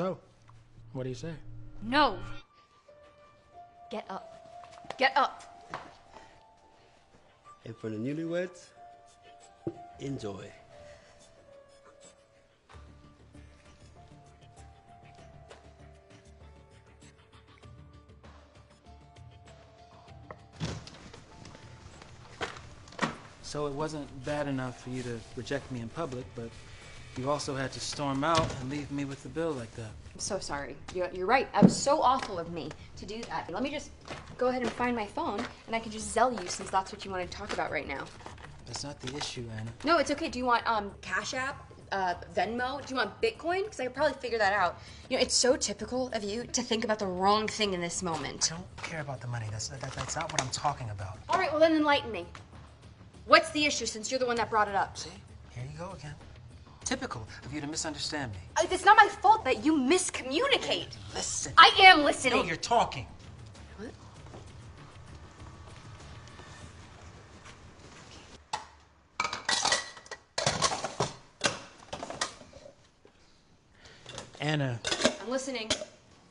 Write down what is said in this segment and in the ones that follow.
So, what do you say? No. Get up. Get up. And for the newlyweds, enjoy. So it wasn't bad enough for you to reject me in public, but you also had to storm out and leave me with the bill like that. I'm so sorry. You're right. That was so awful of me to do that. Let me just go ahead and find my phone, and I can just Zelle you since that's what you want to talk about right now. That's not the issue, Anna. No, it's okay. Do you want Cash App, Venmo? Do you want Bitcoin? Because I could probably figure that out. You know, it's so typical of you to think about the wrong thing in this moment. I don't care about the money. That's not what I'm talking about. All right, well then enlighten me. What's the issue since you're the one that brought it up? See? Here you go again. Typical of you to misunderstand me. It's not my fault that you miscommunicate. Listen. I am listening. No, you're talking. What? Anna. I'm listening.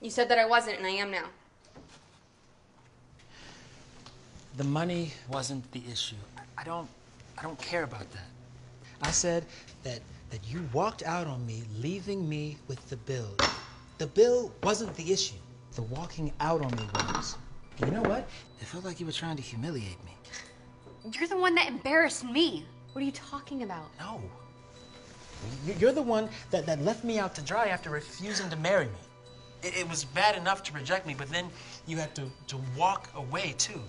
You said that I wasn't, and I am now. The money wasn't the issue. I don't care about that. I said that you walked out on me, leaving me with the bill. The bill wasn't the issue. The walking out on me was. And you know what? It felt like you were trying to humiliate me. You're the one that embarrassed me. What are you talking about? No. You're the one that left me out to dry after refusing to marry me. It was bad enough to reject me, but then you had to walk away, too.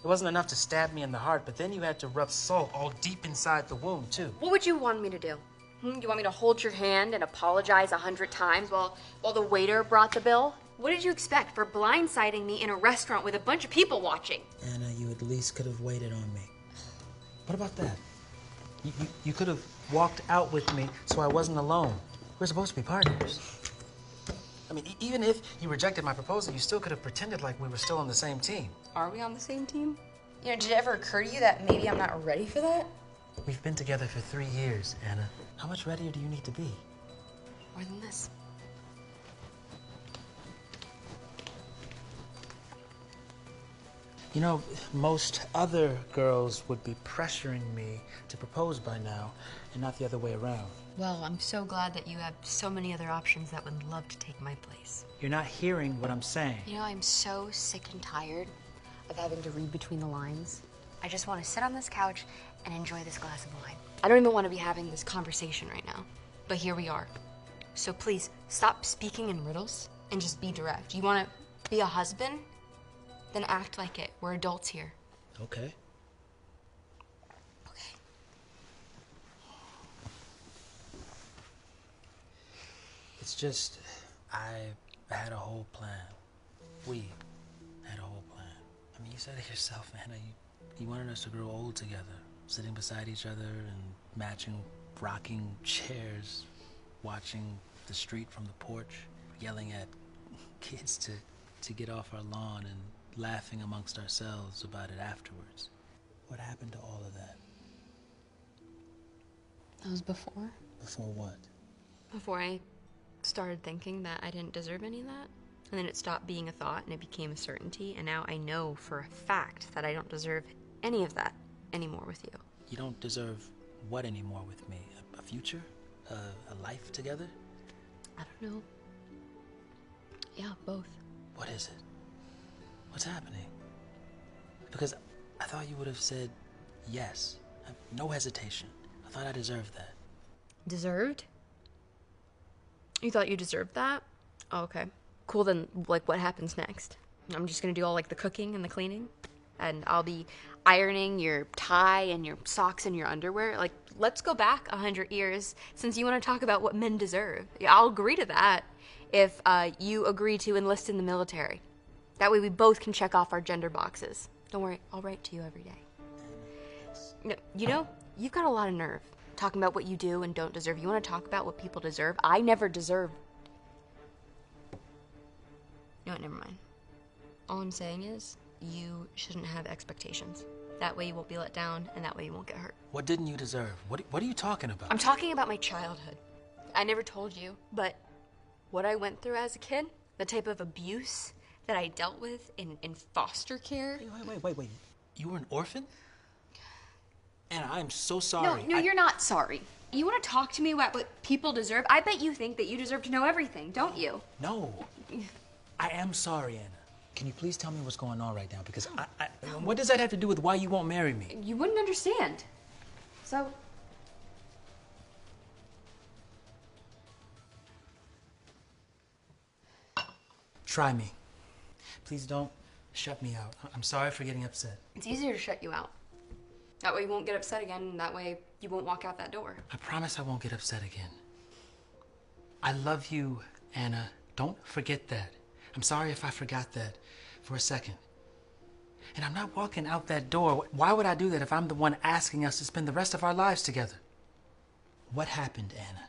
It wasn't enough to stab me in the heart, but then you had to rub salt all deep inside the wound, too. What would you want me to do? You want me to hold your hand and apologize 100 times while the waiter brought the bill? What did you expect for blindsiding me in a restaurant with a bunch of people watching? Anna, you at least could have waited on me. What about that? You could have walked out with me so I wasn't alone. We're supposed to be partners. I mean, even if you rejected my proposal, you still could have pretended like we were still on the same team. Are we on the same team? You know, did it ever occur to you that maybe I'm not ready for that? We've been together for 3 years, Anna. How much readier do you need to be? More than this. You know, most other girls would be pressuring me to propose by now, and not the other way around. Well, I'm so glad that you have so many other options that would love to take my place. You're not hearing what I'm saying. You know, I'm so sick and tired of having to read between the lines. I just want to sit on this couch and enjoy this glass of wine. I don't even want to be having this conversation right now, but here we are. So please, stop speaking in riddles and just be direct. You want to be a husband? Then act like it. We're adults here. Okay. Okay. It's just, I had a whole plan. We had a whole plan. I mean, you said it yourself, Anna. You wanted us to grow old together, sitting beside each other and matching rocking chairs, watching the street from the porch, yelling at kids to get off our lawn and laughing amongst ourselves about it afterwards. What happened to all of that? That was before? Before what? Before I started thinking that I didn't deserve any of that. And then it stopped being a thought and it became a certainty. And now I know for a fact that I don't deserve any of that anymore with you. You don't deserve what anymore with me? A future? A life together? I don't know. Yeah, both. What is it? What's happening? Because I thought you would have said yes. No hesitation. I thought I deserved that. Deserved? You thought you deserved that? Oh, okay. Cool, then, like, what happens next? I'm just gonna do all, like, the cooking and the cleaning? And I'll be ironing your tie and your socks and your underwear? Like, let's go back 100 years since you want to talk about what men deserve. Yeah, I'll agree to that if you agree to enlist in the military. That way we both can check off our gender boxes. Don't worry, I'll write to you every day. You know, you've got a lot of nerve talking about what you do and don't deserve. You want to talk about what people deserve? I never deserved. You know what, never mind. All I'm saying is, you shouldn't have expectations. That way you won't be let down, and that way you won't get hurt. What didn't you deserve? What are you talking about? I'm talking about my childhood. I never told you, but what I went through as a kid, the type of abuse that I dealt with in foster care. Wait. You were an orphan? Anna, I am so sorry. No, you're not sorry. You want to talk to me about what people deserve? I bet you think that you deserve to know everything, don't you? No. I am sorry, Anna. Can you please tell me what's going on right now? Because what does that have to do with why you won't marry me? You wouldn't understand. So... Try me. Please don't shut me out. I'm sorry for getting upset. It's easier to shut you out. That way you won't get upset again, and that way you won't walk out that door. I promise I won't get upset again. I love you, Anna. Don't forget that. I'm sorry if I forgot that for a second. And I'm not walking out that door. Why would I do that if I'm the one asking us to spend the rest of our lives together? What happened, Anna?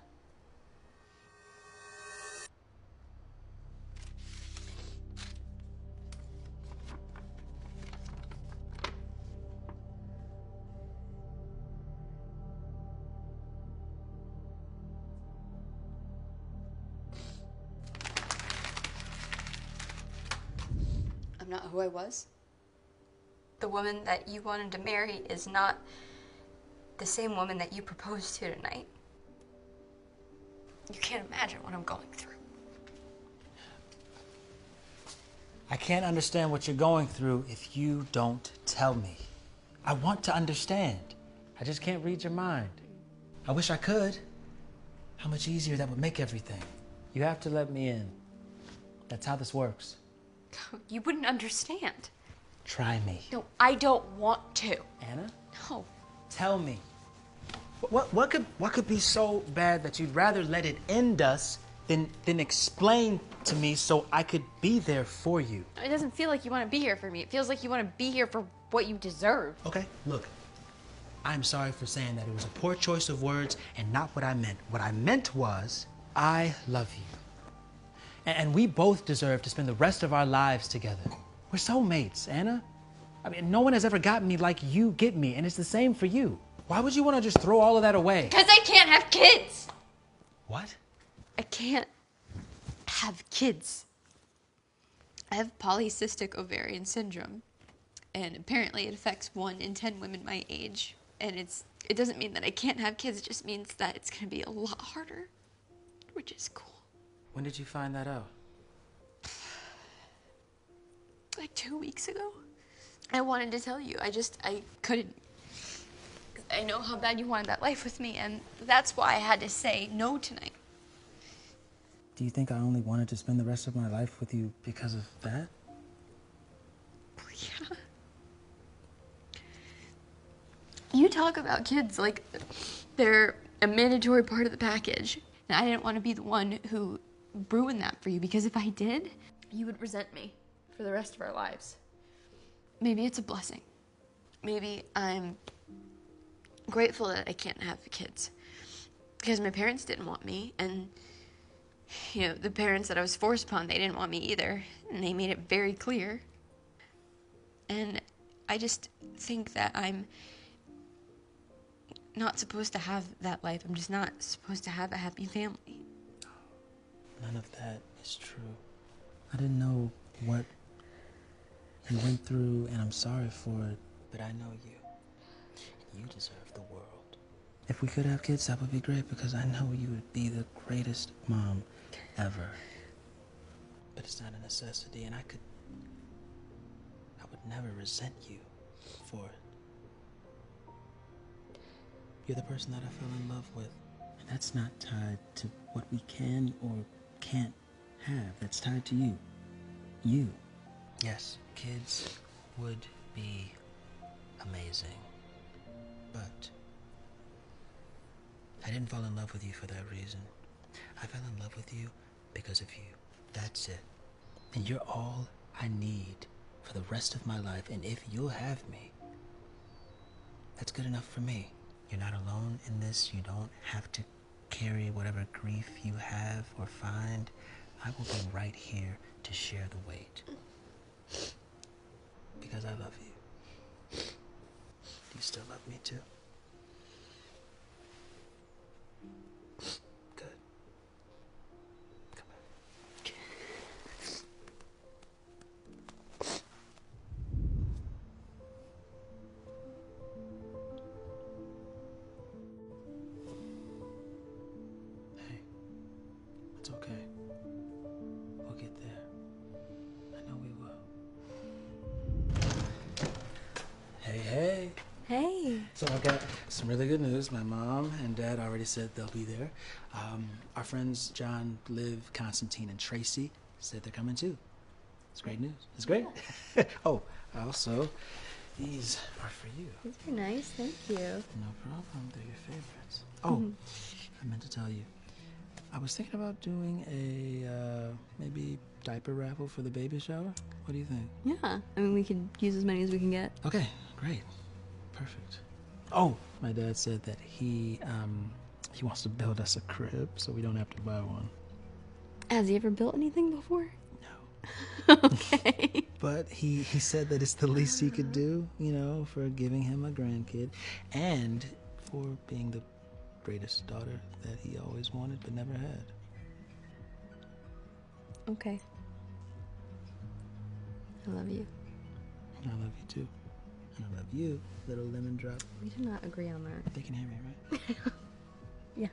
I'm not who I was. The woman that you wanted to marry is not the same woman that you proposed to tonight. You can't imagine what I'm going through. I can't understand what you're going through if you don't tell me. I want to understand. I just can't read your mind. I wish I could. How much easier that would make everything. You have to let me in. That's how this works. You wouldn't understand. Try me. No, I don't want to. Anna? No. Tell me. What could be so bad that you'd rather let it end us than explain to me so I could be there for you? It doesn't feel like you want to be here for me. It feels like you want to be here for what you deserve. Okay, look. I'm sorry for saying that it was a poor choice of words and not what I meant. What I meant was, I love you. And we both deserve to spend the rest of our lives together. We're soulmates, Anna. I mean, no one has ever gotten me like you get me, and it's the same for you. Why would you want to just throw all of that away? Because I can't have kids. What? I can't have kids. I have polycystic ovarian syndrome, and apparently it affects 1 in 10 women my age. And it doesn't mean that I can't have kids, it just means that it's going to be a lot harder, which is cool. When did you find that out? Like 2 weeks ago. I wanted to tell you. I couldn't. I know how bad you wanted that life with me, and that's why I had to say no tonight. Do you think I only wanted to spend the rest of my life with you because of that? Yeah. You talk about kids like they're a mandatory part of the package. And I didn't want to be the one who ruined that for you, because if I did, you would resent me for the rest of our lives. Maybe it's a blessing. Maybe I'm grateful that I can't have kids, because my parents didn't want me, and you know, the parents that I was forced upon, they didn't want me either, and they made it very clear. And I just think that I'm not supposed to have that life. I'm just not supposed to have a happy family. None of that is true. I didn't know what you went through, and I'm sorry for it, but I know you. And you deserve the world. If we could have kids, that would be great, because I know you would be the greatest mom ever. But it's not a necessity, and I would never resent you for it. You're the person that I fell in love with. And that's not tied to what we can or can't have. That's tied to you. You. Yes, kids would be amazing. But I didn't fall in love with you for that reason. I fell in love with you because of you. That's it. And you're all I need for the rest of my life. And if you'll have me, that's good enough for me. You're not alone in this. You don't have to carry whatever grief you have or find. I will be right here to share the weight. Because I love you. Do you still love me too? Good. Come on. So I got some really good news. My mom and dad already said they'll be there. Our friends John, Liv, Constantine, and Tracy said they're coming too. It's great news. It's great. Oh, also, these are for you. These are nice, thank you. No problem. They're your favorites. Oh, I meant to tell you. I was thinking about doing a maybe diaper raffle for the baby shower. What do you think? Yeah, I mean, we could use as many as we can get. Okay, great. Perfect. Oh, my dad said that he wants to build us a crib so we don't have to buy one. Has he ever built anything before? No. Okay. But he said that it's the least he could do, you know, for giving him a grandkid and for being the greatest daughter that he always wanted but never had. Okay. I love you. I love you too. And I love you, little lemon drop. We did not agree on that. They can hear me, right? Yeah.